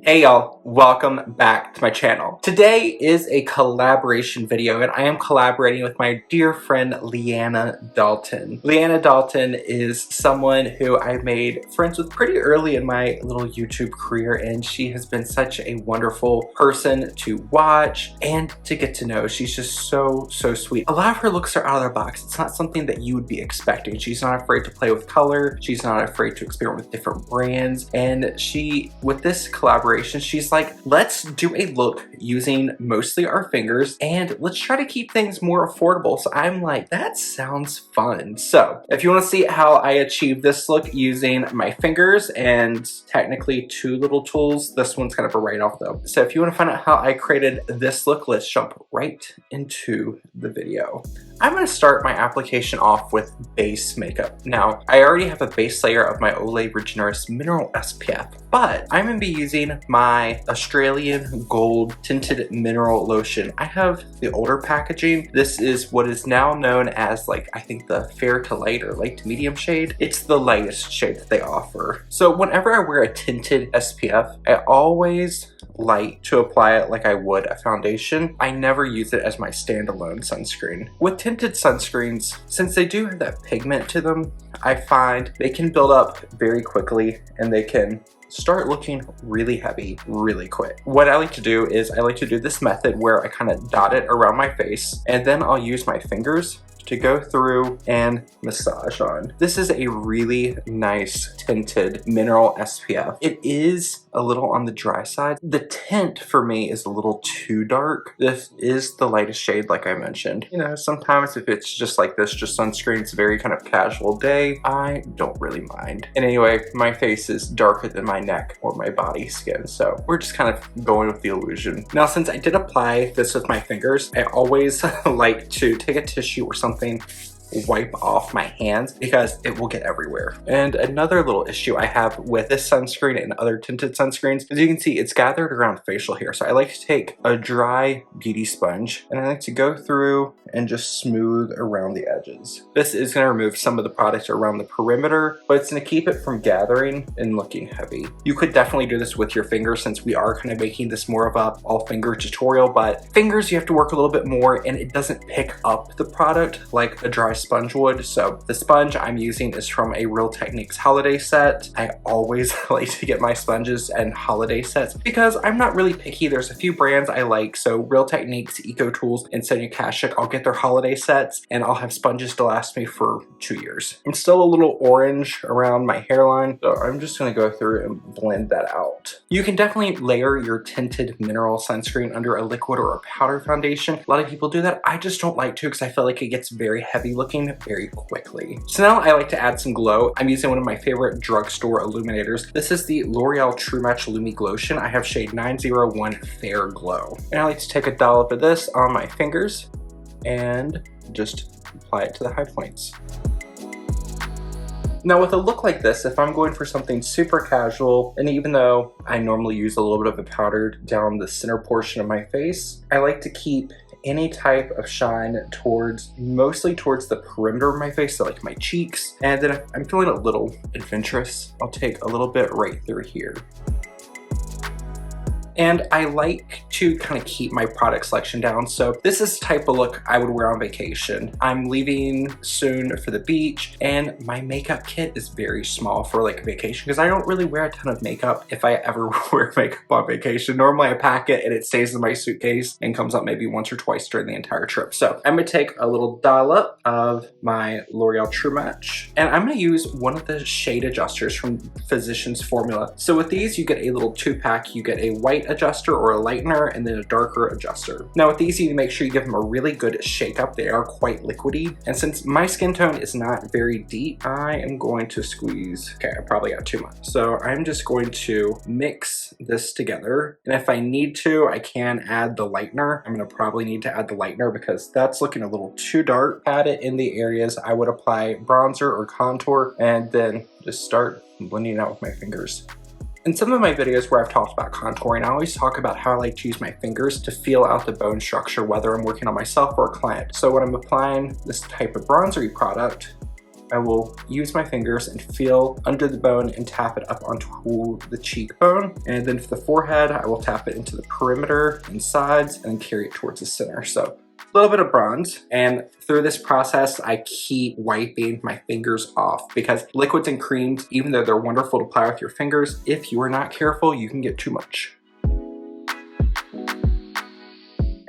Hey y'all, welcome back to my channel. Today is a collaboration video and I am collaborating with my dear friend Leanna Dalton. Leanna Dalton is someone who I made friends with pretty early in my little YouTube career, and she has been such a wonderful person to watch and to get to know. She's just so sweet. A lot of her looks are out of their box. It's not something that you would be expecting. She's not afraid to play with color. She's not afraid to experiment with different brands, and with this collaboration, she's like, let's do a look using mostly our fingers and let's try to keep things more affordable. So I'm like, that sounds fun. So if you want to see how I achieve this look using my fingers and technically two little tools, this one's kind of a write-off though. So if you want to find out how I created this look, let's jump right into the video. I'm going to start my application off with base makeup. Now, I already have a base layer of my Olay Regenerist Mineral SPF, but I'm going to be using my Australian Gold Tinted Mineral Lotion. I have the older packaging. This is what is now known as, like, I think the fair to light or light to medium shade. It's the lightest shade that they offer. So whenever I wear a tinted SPF, I always like to apply it like I would a foundation. I never use it as my standalone sunscreen. With tinted sunscreens, since they do have that pigment to them, I find they can build up very quickly and they can start looking really heavy really quick. What I like to do is I like to do this method where I kind of dot it around my face and then I'll use my fingers to go through and massage on. This is a really nice tinted mineral SPF. It is a little on the dry side. The tint for me is a little too dark. This is the lightest shade, like I mentioned. You know, sometimes if it's just like this, just sunscreen, it's a very kind of casual day, I don't really mind. And anyway, my face is darker than my neck or my body skin, so we're just kind of going with the illusion. Now, since I did apply this with my fingers, I always like to take a tissue or something, wipe off my hands because it will get everywhere. And another little issue I have with this sunscreen and other tinted sunscreens, as you can see, it's gathered around facial hair. So I like to take a dry beauty sponge and I like to go through and just smooth around the edges. This is going to remove some of the product around the perimeter, but it's going to keep it from gathering and looking heavy. You could definitely do this with your fingers since we are kind of making this more of a all finger tutorial, but fingers you have to work a little bit more and it doesn't pick up the product like a dry sponge would. So the sponge I'm using is from a Real Techniques holiday set. I always like to get my sponges and holiday sets because I'm not really picky. There's a few brands I like. So Real Techniques, Eco Tools, and Sonia Kashuk, I'll get their holiday sets and I'll have sponges to last me for 2 years. I'm still a little orange around my hairline, so I'm just going to go through and blend that out. You can definitely layer your tinted mineral sunscreen under a liquid or a powder foundation. A lot of people do that. I just don't like to because I feel like it gets very heavy looking very quickly. So now I like to add some glow. I'm using one of my favorite drugstore illuminators. This is the L'Oreal True Match Lumi Glotion. I have shade 901 Fair Glow. And I like to take a dollop of this on my fingers and just apply it to the high points. Now with a look like this, if I'm going for something super casual, and even though I normally use a little bit of a powder down the center portion of my face, I like to keep any type of shine mostly towards the perimeter of my face, so like my cheeks. And then if I'm feeling a little adventurous, I'll take a little bit right through here. And I like to kind of keep my product selection down. So this is the type of look I would wear on vacation. I'm leaving soon for the beach and my makeup kit is very small for like a vacation because I don't really wear a ton of makeup if I ever wear makeup on vacation. Normally I pack it and it stays in my suitcase and comes up maybe once or twice during the entire trip. So I'm gonna take a little dollop of my L'Oreal True Match and I'm gonna use one of the shade adjusters from Physicians Formula. So with these, you get a little 2-pack. You get a white adjuster or a lightener and then a darker adjuster. Now with these, you need to make sure you give them a really good shake up. They are quite liquidy, and since my skin tone is not very deep, I am going to squeeze. Okay, I probably got too much, so I'm just going to mix this together, and if I need to, I can add the lightener. I'm gonna probably need to add the lightener because that's looking a little too dark. Add it in the areas I would apply bronzer or contour, and then just start blending it out with my fingers. In some of my videos where I've talked about contouring, I always talk about how I like to use my fingers to feel out the bone structure, whether I'm working on myself or a client. So when I'm applying this type of bronzery product, I will use my fingers and feel under the bone and tap it up onto the cheekbone. And then for the forehead, I will tap it into the perimeter and sides and carry it towards the center. So a little bit of bronze, and through this process I keep wiping my fingers off, because liquids and creams, even though they're wonderful to apply with your fingers, if you are not careful, you can get too much.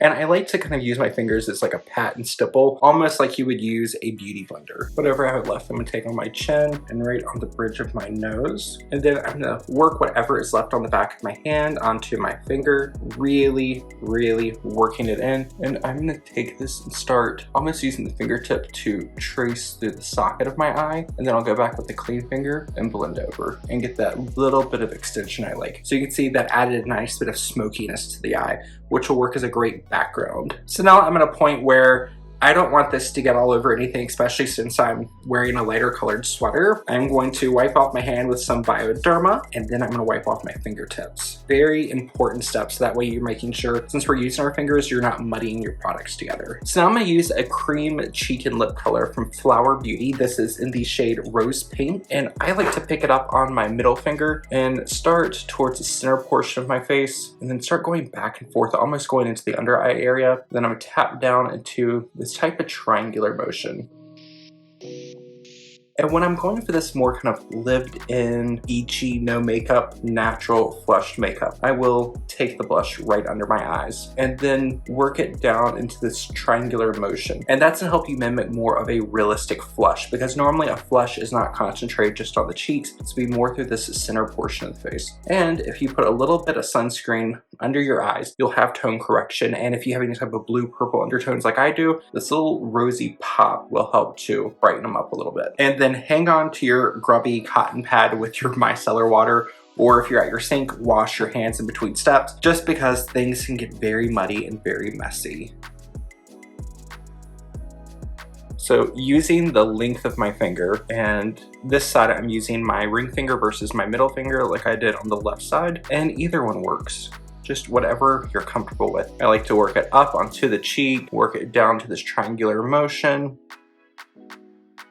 And I like to kind of use my fingers as like a pat and stipple, almost like you would use a beauty blender. Whatever I have left, I'm gonna take on my chin and right on the bridge of my nose. And then I'm gonna work whatever is left on the back of my hand onto my finger, really, really working it in. And I'm gonna take this and start almost using the fingertip to trace through the socket of my eye. And then I'll go back with the clean finger and blend over and get that little bit of extension I like. So you can see that added a nice bit of smokiness to the eye, which will work as a great background. So now I'm at a point where I don't want this to get all over anything, especially since I'm wearing a lighter colored sweater. I'm going to wipe off my hand with some Bioderma, and then I'm gonna wipe off my fingertips. Very important steps. That way you're making sure, since we're using our fingers, you're not muddying your products together. So now I'm gonna use a cream cheek and lip color from Flower Beauty. This is in the shade Rose Pink, and I like to pick it up on my middle finger and start towards the center portion of my face, and then start going back and forth, almost going into the under eye area. Then I'm gonna tap down into this type of triangular motion. And when I'm going for this more kind of lived-in, beachy, no makeup, natural flushed makeup, I will take the blush right under my eyes and then work it down into this triangular motion. And that's gonna help you mimic more of a realistic flush, because normally a flush is not concentrated just on the cheeks. It's be more through this center portion of the face. And if you put a little bit of sunscreen under your eyes, you'll have tone correction. And if you have any type of blue purple undertones like I do, this little rosy pop will help to brighten them up a little bit. And then hang on to your grubby cotton pad with your micellar water, or if you're at your sink, wash your hands in between steps, just because things can get very muddy and very messy. So using the length of my finger, and this side I'm using my ring finger versus my middle finger like I did on the left side, and either one works. Just whatever you're comfortable with. I like to work it up onto the cheek, work it down to this triangular motion.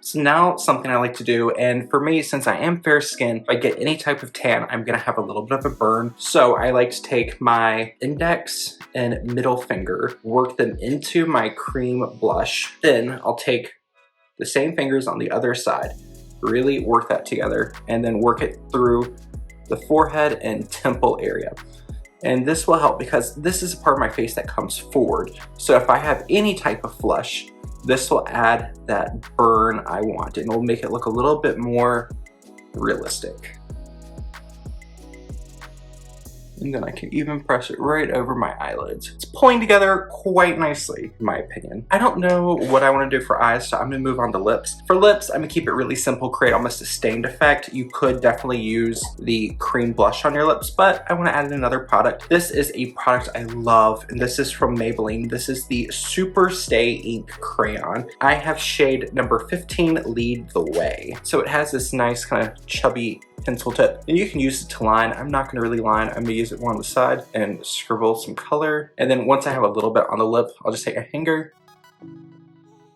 So now something I like to do, and for me, since I am fair skinned, if I get any type of tan, I'm gonna have a little bit of a burn. So I like to take my index and middle finger, work them into my cream blush. Then I'll take the same fingers on the other side, really work that together, and then work it through the forehead and temple area. And this will help because this is a part of my face that comes forward. So if I have any type of flush, this will add that burn I want, and it'll make it look a little bit more realistic. And then I can even press it right over my eyelids. It's pulling together quite nicely, in my opinion. I don't know what I want to do for eyes, so I'm gonna move on to lips. For lips, I'm gonna keep it really simple, create almost a stained effect. You could definitely use the cream blush on your lips, but I want to add in another product. This is a product I love, and this is from Maybelline. This is the SuperStay Ink Crayon. I have shade number 15, Lead the Way. So it has this nice kind of chubby pencil tip, and you can use it to line. I'm not gonna really line. I'm gonna use it more on the side and scribble some color. And then once I have a little bit on the lip, I'll just take a finger.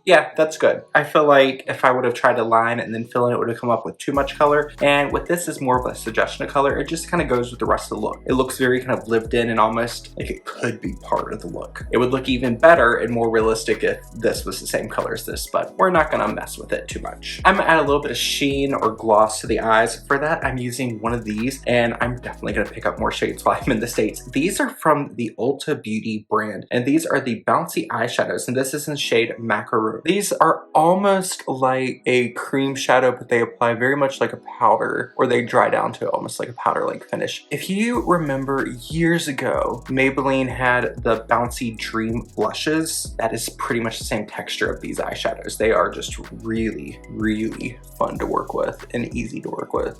Yeah, that's good. I feel like if I would have tried to line and then fill in, it would have come up with too much color. And with this is more of a suggestion of color. It just kind of goes with the rest of the look. It looks very kind of lived in and almost like it could be part of the look. It would look even better and more realistic if this was the same color as this, but we're not gonna mess with it too much. I'm gonna add a little bit of sheen or gloss to the eyes. For that, I'm using one of these, and I'm definitely gonna pick up more shades while I'm in the States. These are from the ULTA Beauty brand, and these are the Bouncy eyeshadows, and this is in shade Macaron. These are almost like a cream shadow, but they apply very much like a powder, or they dry down to almost like a powder-like finish. If you remember years ago, Maybelline had the Bouncy Dream blushes. That is pretty much the same texture of these eyeshadows. They are just really, really fun to work with and easy to work with.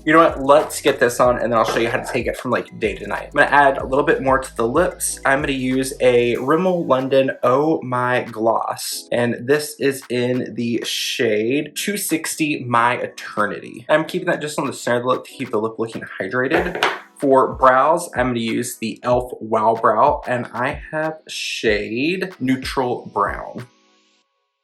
You know what, let's get this on and then I'll show you how to take it from like day to night. I'm gonna add a little bit more to the lips. I'm gonna use a Rimmel London Oh My Gloss, and this is in the shade 260 My Eternity. I'm keeping that just on the center of the lip to keep the lip looking hydrated. For brows, I'm gonna use the e.l.f. Wow Brow, and I have shade Neutral Brown.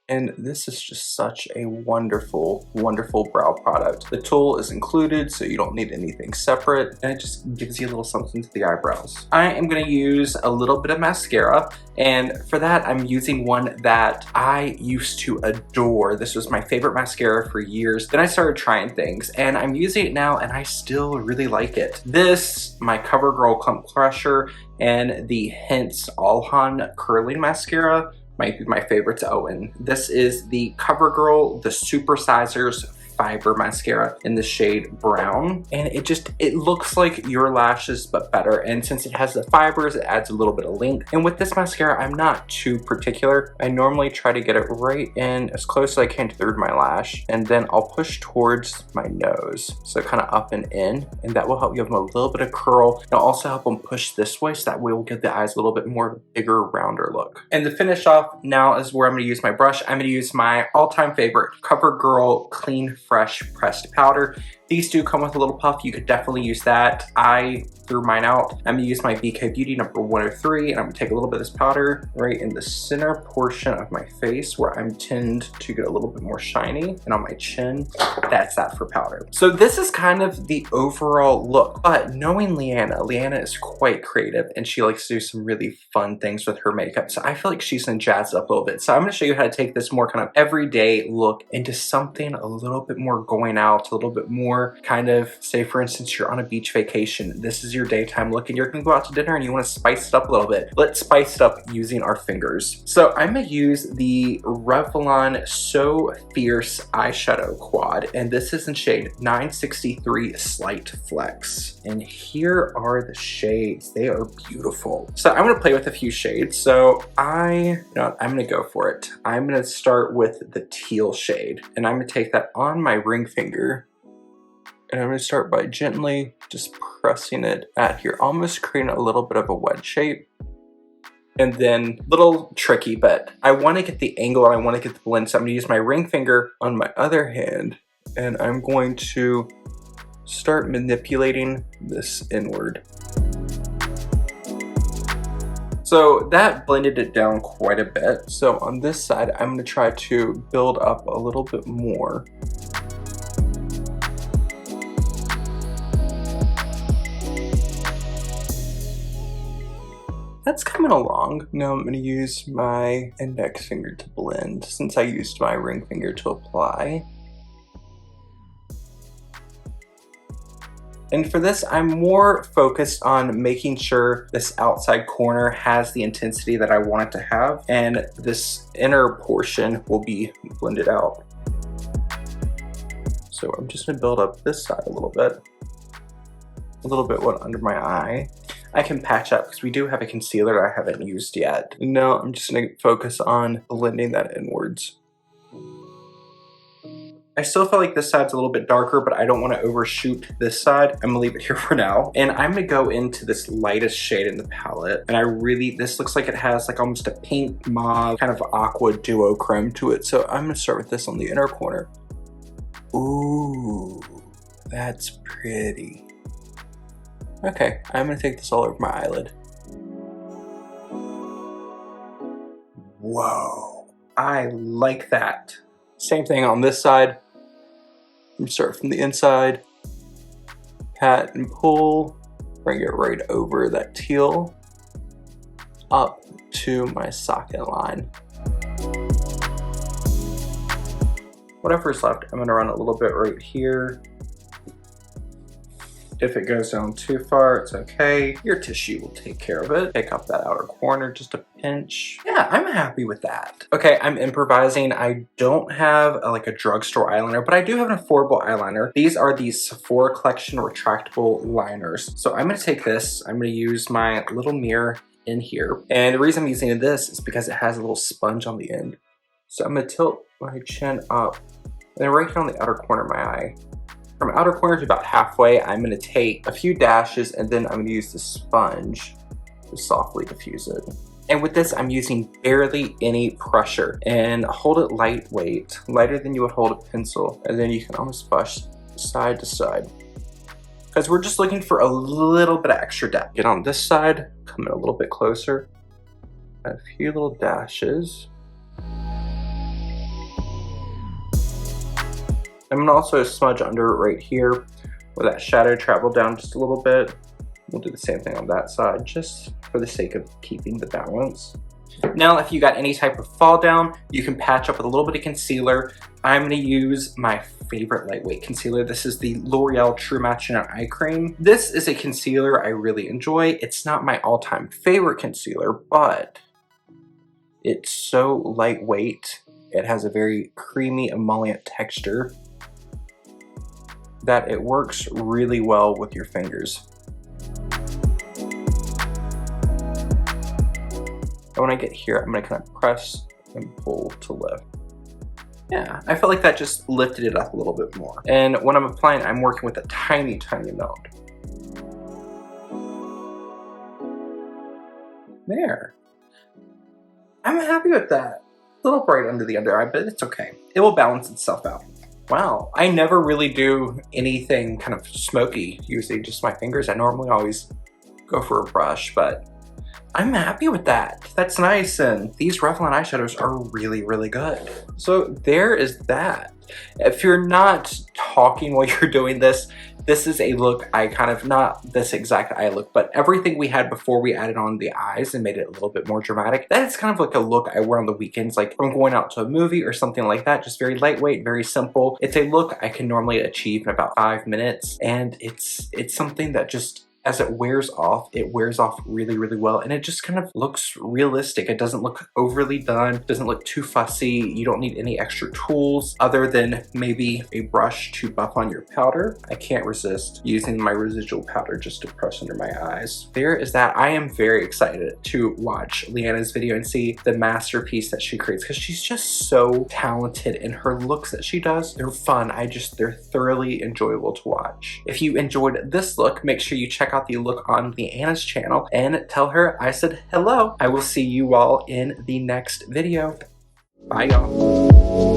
And this is just such a wonderful, wonderful brow product. The tool is included, so you don't need anything separate, and it just gives you a little something to the eyebrows. I am gonna use a little bit of mascara, and for that, I'm using one that I used to adore. This was my favorite mascara for years. Then I started trying things, and I'm using it now, and I still really like it. This, my CoverGirl Clump Crusher, and the Hints Alhan Curling Mascara might be my favorites. Oh, and this is the CoverGirl, the Supersizers Fiber Mascara in the shade Brown. And it looks like your lashes, but better. And since it has the fibers, it adds a little bit of length. And with this mascara, I'm not too particular. I normally try to get it right in as close as I can to the root of my lash. And then I'll push towards my nose. So kind of up and in. And that will help give them a little bit of curl. It'll also help them push this way, so that way we'll get the eyes a little bit more bigger, rounder look. And to finish off, now is where I'm gonna use my brush. I'm gonna use my all-time favorite CoverGirl Clean Fresh Pressed Powder. These do come with a little puff. You could definitely use that. I threw mine out. I'm gonna use my BK Beauty number 103, and I'm gonna take a little bit of this powder right in the center portion of my face where I'm tend to get a little bit more shiny, and on my chin. That's that for powder. So this is kind of the overall look, but knowing Leanna is quite creative, and she likes to do some really fun things with her makeup. So I feel like she's gonna jazz it up a little bit. So I'm gonna show you how to take this more kind of everyday look into something a little bit more going out, a little bit more kind of, say for instance, you're on a beach vacation. This is your daytime look, and you're gonna go out to dinner and you wanna spice it up a little bit. Let's spice it up using our fingers. So I'm gonna use the Revlon So Fierce eyeshadow quad, and this is in shade 963 Slight Flex. And here are the shades. They are beautiful. So I'm gonna play with a few shades. So I'm gonna go for it. I'm gonna start with the teal shade, and I'm gonna take that on my ring finger. And I'm gonna start by gently just pressing it at here, almost creating a little bit of a wedge shape. And then, little tricky, but I wanna get the angle and I wanna get the blend. So I'm gonna use my ring finger on my other hand, and I'm going to start manipulating this inward. So that blended it down quite a bit. So on this side, I'm gonna try to build up a little bit more. That's coming along. Now I'm gonna use my index finger to blend, since I used my ring finger to apply. And for this, I'm more focused on making sure this outside corner has the intensity that I want it to have, and this inner portion will be blended out. So I'm just gonna build up this side a little bit under my eye. I can patch up because we do have a concealer that I haven't used yet. No, I'm just gonna focus on blending that inwards. I still feel like this side's a little bit darker, but I don't want to overshoot this side. I'm gonna leave it here for now. And I'm gonna go into this lightest shade in the palette. And this looks like it has like almost a pink mauve kind of aqua duochrome to it. So I'm gonna start with this on the inner corner. Ooh, that's pretty. Okay, I'm gonna take this all over my eyelid. Whoa, I like that. Same thing on this side. I'm gonna start from the inside, pat and pull, bring it right over that teal, up to my socket line. Whatever's left, I'm gonna run a little bit right here. If it goes down too far, it's okay. Your tissue will take care of it. Pick up that outer corner, just a pinch. Yeah, I'm happy with that. Okay, I'm improvising. I don't have like a drugstore eyeliner, but I do have an affordable eyeliner. These are the Sephora Collection retractable liners. So I'm gonna take this, I'm gonna use my little mirror in here. And the reason I'm using this is because it has a little sponge on the end. So I'm gonna tilt my chin up, and then right here on the outer corner of my eye. From outer corner to about halfway, I'm gonna take a few dashes, and then I'm gonna use the sponge to softly diffuse it. And with this, I'm using barely any pressure, and hold it lightweight, lighter than you would hold a pencil, and then you can almost brush side to side. Because we're just looking for a little bit of extra depth. Get on this side, come in a little bit closer, a few little dashes. I'm gonna also smudge under right here where that shadow traveled down just a little bit. We'll do the same thing on that side, just for the sake of keeping the balance. Now, if you got any type of fall down, you can patch up with a little bit of concealer. I'm gonna use my favorite lightweight concealer. This is the L'Oreal True Matching Eye Cream. This is a concealer I really enjoy. It's not my all-time favorite concealer, but it's so lightweight. It has a very creamy emollient texture that it works really well with your fingers. And when I get here, I'm gonna kind of press and pull to lift. Yeah, I felt like that just lifted it up a little bit more. And when I'm applying, I'm working with a tiny, tiny amount. There. I'm happy with that. A little bright under the under eye, but it's okay. It will balance itself out. Wow, I never really do anything kind of smoky using just my fingers. I normally always go for a brush, but I'm happy with that. That's nice, and these Revlon eyeshadows are really, really good. So there is that. If you're not talking while you're doing this, this is a look I kind of, not this exact eye look, but everything we had before we added on the eyes and made it a little bit more dramatic. That is kind of like a look I wear on the weekends, like I'm going out to a movie or something like that. Just very lightweight, very simple. It's a look I can normally achieve in about 5 minutes, and it's something that just, as it wears off really, really well, and it just kind of looks realistic. It doesn't look overly done, doesn't look too fussy. You don't need any extra tools other than maybe a brush to buff on your powder. I can't resist using my residual powder just to press under my eyes. There is that. I am very excited to watch Leanna's video and see the masterpiece that she creates, because she's just so talented in her looks that she does. They're fun. They're thoroughly enjoyable to watch. If you enjoyed this look, make sure you check out the look on Leanna's channel and tell her I said hello. I will see you all in the next video. Bye, y'all.